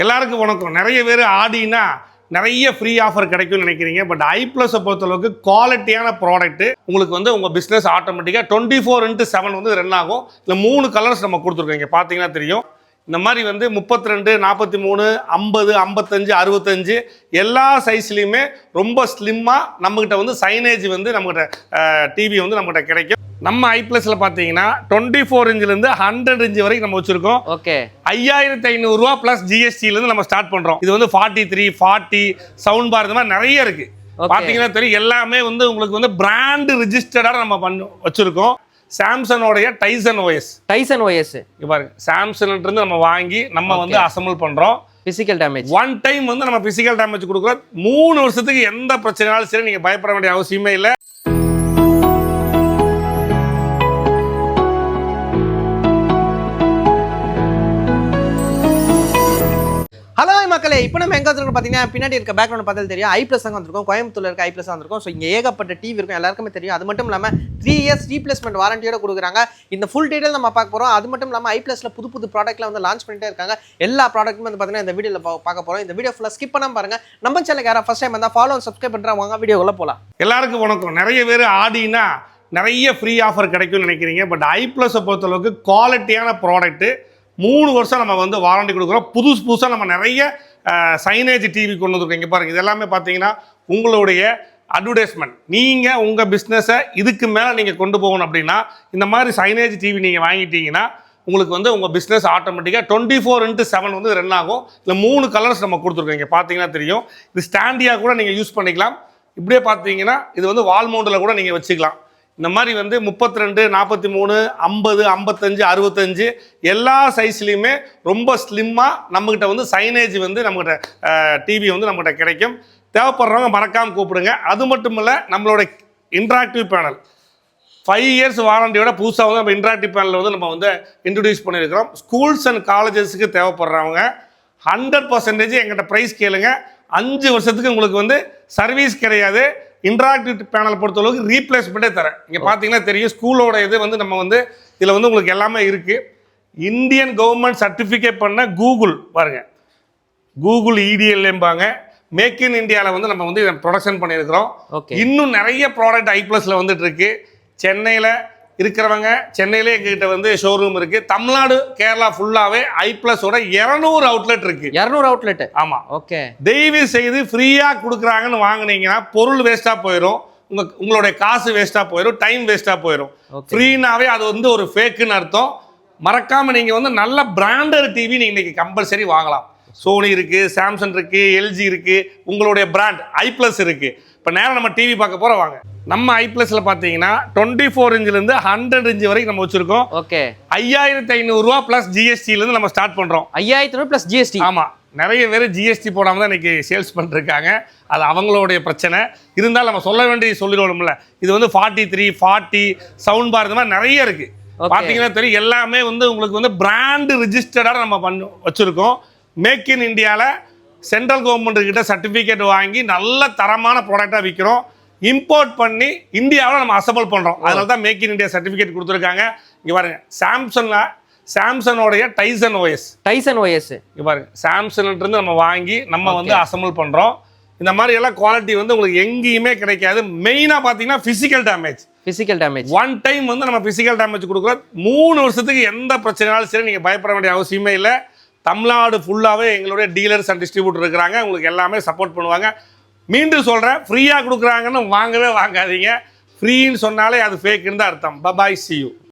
எல்லாருக்கும் வணக்கம். நிறைய பேர் ஆடினா நிறைய ஃப்ரீ ஆஃபர் கிடைக்கும்னு நினைக்கிறீங்க. பட் ஐப்ளஸை பொறுத்தளவுக்கு குவாலிட்டியான ப்ராடக்ட் உங்களுக்கு வந்து உங்கள் பிஸ்னஸ் ஆட்டோமேட்டிக்காக 24x7 வந்து ரன் ஆகும். இல்லை 3 கலர்ஸ் நம்ம கொடுத்துருக்கோம். இங்கே பார்த்தீங்கன்னா தெரியும். இந்த மாதிரி வந்து 32, 43, 50, 55, 65 எல்லா சைஸ்லையுமே ரொம்ப ஸ்லிம்மாக நம்மகிட்ட வந்து சைனேஜ் வந்து நம்மகிட்ட டிவி வந்து நம்மகிட்ட கிடைக்கும். நம்ம ஐப்ளஸ்ல பார்த்தீங்கன்னா 24 இன்ச்லேருந்து 100 இன்ச் வரைக்கும் நம்ம வச்சிருக்கோம். ஓகே, 5500 ரூபா ப்ளஸ் ஜிஎஸ்டிலேருந்து நம்ம ஸ்டார்ட் பண்ணுறோம். இது வந்து 43, 40 சவுண்ட் பார் இந்த மாதிரி நிறைய இருக்கு. பார்த்தீங்கன்னா தெரியும். எல்லாமே வந்து உங்களுக்கு வந்து பிராண்ட் ரிஜிஸ்டர்டாக நம்ம வச்சிருக்கோம். சாம்சங்கோடைய டைசன் ஓஎஸ் பாருங்க. சாம்சங்ல இருந்து நம்ம வாங்கி நம்ம வந்து அசம்பிள் பண்றோம். பிசிக்கல் டேமேஜ் ஒன் டைம் வந்து நம்ம பிசிக்கல் டேமேஜ் கொடுக்குறோம். 3 வருஷத்துக்கு எந்த பிரச்சனைனாலும் சரி நீங்க பயப்பட வேண்டிய அவசியமே இல்லை. ஹலோ மக்களே, இப்போ நம்ம எங்கே வந்திருக்கோம் பார்த்தீங்கன்னா பின்னாடி இருக்க பேக்ரவுண்ட் பார்த்தாலும் தெரியும். ஐப்ளஸ் அங்கே வந்திருக்கோம். கோயம்புத்தூர்ல இருக்க ஐப்ளஸ் வந்திருக்கோம். ஸோ இங்கே ஏகப்பட்ட டிவி இருக்கும், எல்லாருக்குமே தெரியும். அது மட்டும் இல்லாமல் 3 இயர்ஸ் ரீப்ளேஸ்மெண்ட் வாரண்டியோட கொடுக்குறாங்க. இந்த ஃபுல் டீடைல் நம்ம பார்க்க போகிறோம். அது மட்டும் இல்லாமல் ஐப்ளஸில் புது ப்ராடக்ட்லாம் வந்து லான்ச் பண்ணிட்டே இருக்காங்க. எல்லா ப்ராடக்ட்டுமே வந்து பார்த்தீங்கன்னா இந்த வீடியோவில் பார்க்க போகிறோம். இந்த வீடியோ ஃபுல்லாக ஸ்கிப் பண்ணாமல் பாருங்க. நம்ம சேனலுக்கு யாராவது ஃபர்ஸ்ட் டைம் வந்தால் ஃபாலோ அண்ட் சப்ஸ்கிரைப் பண்ணுறாங்க. வீடியோக்குள்ளே போகலாம். எல்லாருக்கும் வணக்கம். நிறைய பேர் ஆடினா நிறைய ஃப்ரீ ஆஃபர் கிடைக்கும்னு நினைக்கிறீங்க. பட் ஐப்ளஸை பொறுத்தளவுக்கு குவாலிட்டியான ப்ராடக்ட் 3 வருஷம் நம்ம வந்து வாரண்டி கொடுக்குறோம். புதுசாக நம்ம நிறைய சைனேஜ் டிவி கொண்டு வந்துருக்கோம். இங்கே பாருங்கள். இது எல்லாமே பார்த்தீங்கன்னா உங்களுடைய அட்வர்டைஸ்மெண்ட். நீங்கள் உங்கள் பிஸ்னஸை இதுக்கு மேலே நீங்கள் கொண்டு போகணும் அப்படின்னா இந்த மாதிரி சைனேஜ் டிவி நீங்கள் வாங்கிட்டீங்கன்னா உங்களுக்கு வந்து உங்கள் பிஸ்னஸ் ஆட்டோமேட்டிக்காக 24x7 வந்து ரன் ஆகும். இல்லை 3 கலர்ஸ் நம்ம கொடுத்துருக்கோம். இங்கே பார்த்தீங்கன்னா தெரியும். இது ஸ்டாண்டியாக கூட நீங்கள் யூஸ் பண்ணிக்கலாம். இப்படியே பார்த்தீங்கன்னா இது வந்து வால் மவுண்டில் கூட நீங்கள் வச்சுக்கலாம். இந்த மாதிரி வந்து 32, 43, 50, 55, 65 எல்லா சைஸ்லையுமே ரொம்ப ஸ்லிம்மாக நம்மகிட்ட வந்து சைனேஜ் வந்து நம்மகிட்ட டிவி வந்து நம்மகிட்ட கிடைக்கும். தேவைப்படுறவங்க மறக்காமல் கூப்பிடுங்க. அது மட்டும் இல்லை, நம்மளோட இன்ட்ராக்டிவ் பேனல் 5 இயர்ஸ் வாரண்டியோட புதுசாக வந்து நம்ம இன்ட்ராக்டிவ் பேனல் வந்து நம்ம வந்து இன்ட்ரடியூஸ் பண்ணியிருக்கிறோம். ஸ்கூல்ஸ் அண்ட் காலேஜஸுக்கு தேவைப்படுறவங்க 100% எங்கிட்ட ப்ரைஸ் கேளுங்க. 5 வருஷத்துக்கு உங்களுக்கு வந்து சர்வீஸ் கிடையாது. இன்ட்ராக்டிவ் பேனல் பொறுத்தளவுக்கு ரீப்ளேஸ்மெண்ட்டே தரேன். இங்கே பார்த்தீங்கன்னா தெரியும். ஸ்கூலோட இது வந்து நம்ம வந்து இதில் வந்து உங்களுக்கு எல்லாமே இருக்குது. இந்தியன் கவர்மெண்ட் சர்டிஃபிகேட் பண்ண கூகுள் பாருங்கள். கூகுள் EDLம்பாங்க. மேக் இன் இந்தியாவில் வந்து நம்ம வந்து இதை ப்ரொடக்ஷன் பண்ணியிருக்கிறோம். இன்னும் நிறைய ப்ராடக்ட் ஐப்ளஸில் வந்துட்டு இருக்கு. சென்னையில் இருக்கிறவங்க சென்னையிலே எங்ககிட்ட வந்து ஷோரூம் இருக்குது. தமிழ்நாடு கேரளா ஃபுல்லாகவே ஐப்ளஸோட 200 அவுட்லெட் இருக்குது. 200 அவுட்லெட். ஆமாம். ஓகே. தயவு செய்து ஃப்ரீயாக கொடுக்குறாங்கன்னு வாங்கினீங்கன்னா பொருள் வேஸ்ட்டாக போயிடும். உங்களுடைய காசு வேஸ்ட்டாக போயிடும், டைம் வேஸ்ட்டாக போயிடும். ஃப்ரீனாவே அது வந்து ஒரு ஃபேக்குன்னு அர்த்தம். மறக்காமல் நீங்கள் வந்து நல்ல பிராண்டட் டிவி நீங்கள் இன்றைக்கி கம்பல்சரி வாங்கலாம். சோனி இருக்குது, சாம்சங் இருக்குது, LG இருக்குது. உங்களுடைய பிராண்ட் ஐப்ளஸ் இருக்குது. இப்போ நேரம் நம்ம டிவி பார்க்க போகிறோம். வாங்க. நம்ம ஐப்ளஸில் பார்த்தீங்கன்னா 24 இன்ச்லேருந்து 100 இன்ச் வரைக்கும் நம்ம வச்சுருக்கோம். ஓகே, 5500 ரூபா ப்ளஸ் ஜிஎஸ்டிலேருந்து நம்ம ஸ்டார்ட் பண்ணுறோம். 5500 ப்ளஸ் ஜிஎஸ்டி. ஆமாம். நிறைய பேர் ஜிஎஸ்டி போடாமல் தான் இன்றைக்கி சேல்ஸ் பண்ணிருக்காங்க. அது அவங்களுடைய பிரச்சனை. இருந்தாலும் நம்ம சொல்ல வேண்டிய சொல்லிடுவோம்ல. இது வந்து 43, 40 சவுண்ட் பார் இந்த மாதிரி நிறைய இருக்குது. பார்த்தீங்கன்னா தெரியும். எல்லாமே வந்து உங்களுக்கு வந்து பிராண்ட் ரிஜிஸ்டர்டாக நம்ம வச்சுருக்கோம். மேக் இன் இந்தியாவில் சென்ட்ரல் கவர்மெண்ட் கிட்ட சர்டிஃபிகேட் வாங்கி நல்ல தரமான ப்ராடக்டாக விற்கிறோம். இம்போர்ட் பண்ணி இந்தியாவில் நம்ம அசம்பிள் பண்ணுறோம். அதனால தான் மேக் இன் இந்தியா சர்டிஃபிகேட் கொடுத்துருக்காங்க. இங்கே பாருங்க. சாம்சங்கோடைய டைசன் ஓஎஸ் இங்கே பாருங்க. சாம்சங்ல இருந்து நம்ம வாங்கி நம்ம வந்து அசம்பிள் பண்ணுறோம். இந்த மாதிரி எல்லாம் குவாலிட்டி வந்து உங்களுக்கு எங்கேயுமே கிடைக்காது. மெயினாக பார்த்தீங்கன்னா ஃபிசிக்கல் டேமேஜ் ஒன் டைம் வந்து நம்ம ஃபிசிக்கல் டேமேஜ் கொடுக்குறோம். 3 வருஷத்துக்கு எந்த பிரச்சனைனாலும் சரி நீங்கள் பயப்பட வேண்டிய அவசியமே இல்லை. தமிழ்நாடு ஃபுல்லாகவே எங்களுடைய டீலர்ஸ் அண்ட் டிஸ்ட்ரிபியூட்டர் இருக்கிறாங்க. உங்களுக்கு எல்லாமே சப்போர்ட் பண்ணுவாங்க. மீண்டும் சொல்கிறேன், ஃப்ரீயாக கொடுக்குறாங்கன்னு வாங்கவே வாங்காதீங்க. ஃப்ரீன்னு சொன்னாலே அது ஃபேக்குன்னு தான் அர்த்தம். Bye bye, see you.